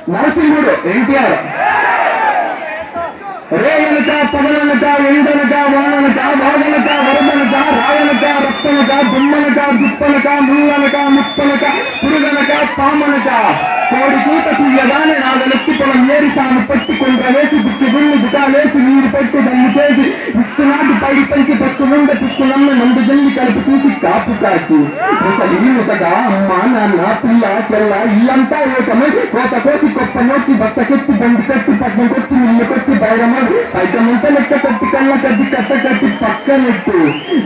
నరసింహుడు ఎన్టీఆర్. రేయనక పగలనక ఎండనక వాననక వాగనక వరదనక రాయనక రక్తనక దుమ్మనక దుప్పనక ముళ్ళనక ముప్పనక పురుగనక పామనక కోడి కూత తీయగానే నాగలెత్తి పొలం ఏరి సాను పట్టుకుంట వేసి దుక్కి గుళ్ళు దుకాలేసి నీరు పట్టు దమ్ము చేసి ఇస్తున్నాడు పైడి పెంచి పట్టు నుండి తీసుకున్న మందు జల్లి కలిపి తీసి కాపు కాచి అసలు ఈతగా అమ్మ నాన్న పిల్ల చెల్ల ఇల్లంతా ఏకమై కోత కోసి కొప్ప నోచి బత్తకెత్తి బండి కట్టి పట్నంకొచ్చి ఇల్లుకొచ్చి బయరమడు పైకమంత లెక్క కట్టి కళ్ళ కట్టి కట్ట కట్టి పక్కనెట్టు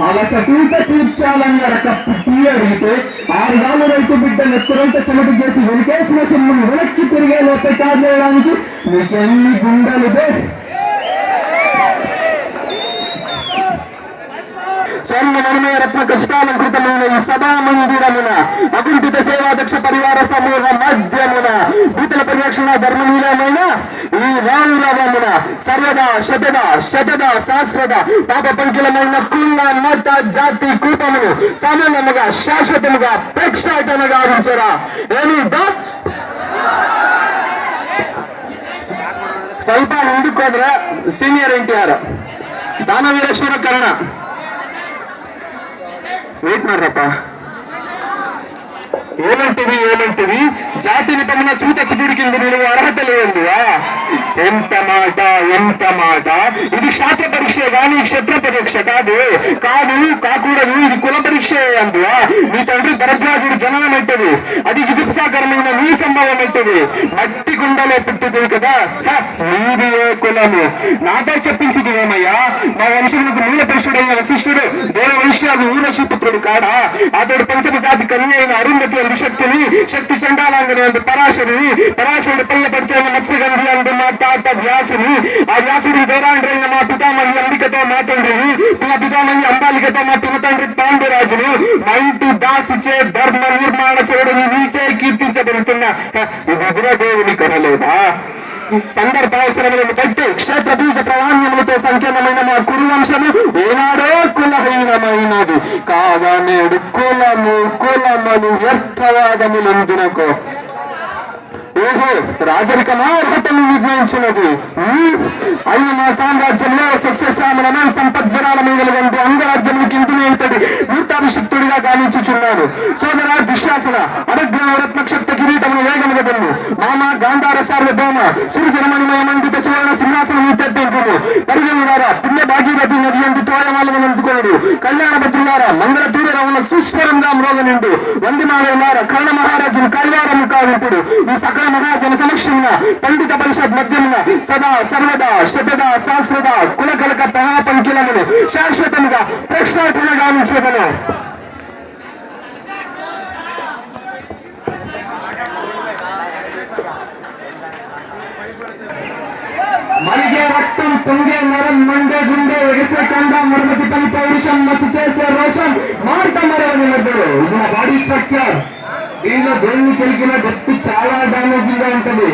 అలస తూట తీర్చాలన్న కప్పు టీ అడిగితే 6 గాలు రైతు బిడ్డ నెత్తరంతా చెమటి చేసి వెనకేసిన సొమ్మును వెనక్కి తిరిగే లోపే కాజేయడానికి నీకెన్ని గుండెలుదే. స్వర్ణమణిమే రత్న కష్టాలంకృతమైన ఈ సభా మందిరమున అకుంఠిత సేవాదక్ష పరివార సమూహ మధ్యమున భూతల పరిరక్షణ ధర్మనీలమైన ఈ వాయురవమున సర్వదా శతద శాస్త్రద పాప పంకిలమైన కుల మత జాతి కూటమును సమూలముగా శాశ్వతముగా ప్రక్షాటనగా ఉంచరా. ఏమి డాట్ ಸ್ವಲ್ಪ ಮುಂದಕ್ಕೆ ಹೋದ್ರೆ ಸೀನಿಯರ್ ಎನ್ಟಿಆರ್ ದಾನವೀರೇಶ್ವರ ಕರ್ಣ ವೇಟ್ ಮಾಡ್ರಪ್ಪ. ఏమంటివి జాతిని తమన సూత సుదుడి కింద నిలువ అర్హత లేదువా? ఎంత మాట. ఇది శాస్త్ర పరీక్ష కానీ క్షత్ర పరీక్ష కాదు కాకూడదు. ఇది కుల పరీక్ష అందువా? మీ తండ్రి భరద్వాజుడు జననం అవుతుంది, అది జిగుప్సాకరమైన నీ సంభవం అవుతుంది. మట్టి గుండెలో పుట్టుతుంది కదా, నీది ఏ కులము? నాతో చెప్పించింది ఏమయ్యా? మా వంశములకు మూల పురుషుడైన వశిష్ఠుడు దేవవైశ్యాది ఊరషి పుత్రుడు కాడా? అతడు పంచమ జాతి కన్య అయిన అరుంధతి శక్తి చండాలంగని అందు పరాశరుడు పల్లె పరిచయం మత్స్యగంధి అందు మా తాత వ్యాసుని, ఆ వ్యాసుడి వేరాండ్రైన మా పితామహి అంబికతో మా తండ్రిని, మా పితామహి అంబాలికతో మా పిన తండ్రి పాండురాజుని, మా ఇంటి దాసిచే ధర్మ నిర్మాణ చేయడని నీచే కీర్తించబడుతున్న దేవుని కనలేదా? సందర్భావసరములను బట్టి క్షేత్ర బీజ ప్రాధాన్యములతో సంకీర్ణమైన మా కురువంశము ఏనాడో కులహీనమైనది కాగా నేడు కులమను వ్యర్థవాదములందునకో. ఓహో, రాజరికమా అర్హతను నిర్ణయించినది? అయిన మా సామ్రాజ్యంలో సస్యశ్యామలన సంపద్గుణాలమైనటువంటి అంగరాజ్యమునికి ఇంటిని ఎంతటి మూర్తాభిషిక్తుడిగా గావించుచున్నాను. సోదర దుశ్శాసన అరగ్రహ రత్నక్షత్ర కిరీటమును వేగముగదను మామ గాంధార సార్వభౌమ సూర్యరమణిమయమండిత సువర్ణ సింహాసనం తెట్టింపును పరిగణులారా పుణ్య భాగీరథి నది ఎందు తోయమాలను అందుకోడు కళ్యాణ భద్రులారా మంగళ తూరమున సుస్వరంగా మ్రోగనిండు వందిమాలయారా కర్ణ మహారాజును కైవారము కావింపుడు ఈ సకల మహాజన సమక్షమున పండిత పరిషత్ మధ్యమున సదా సర్వదా శతద శాస్త్రద కులకలక మహాపంకిలమును శాశ్వతముగా ప్రక్షాటనగా ఉంచేదను. మరిగే రక్తం పొంగే నరం మండే గుండె ఎగసే కండ మరమతి పని పౌరుషం మసి చేసే రోషం మాట మరవని మెదడు. ఇది నా బాడీ స్ట్రక్చర్. దీనిలో దేవుని కలిగిన డెప్త్ చాలా డ్యామేజింగ్ గా ఉంటుంది.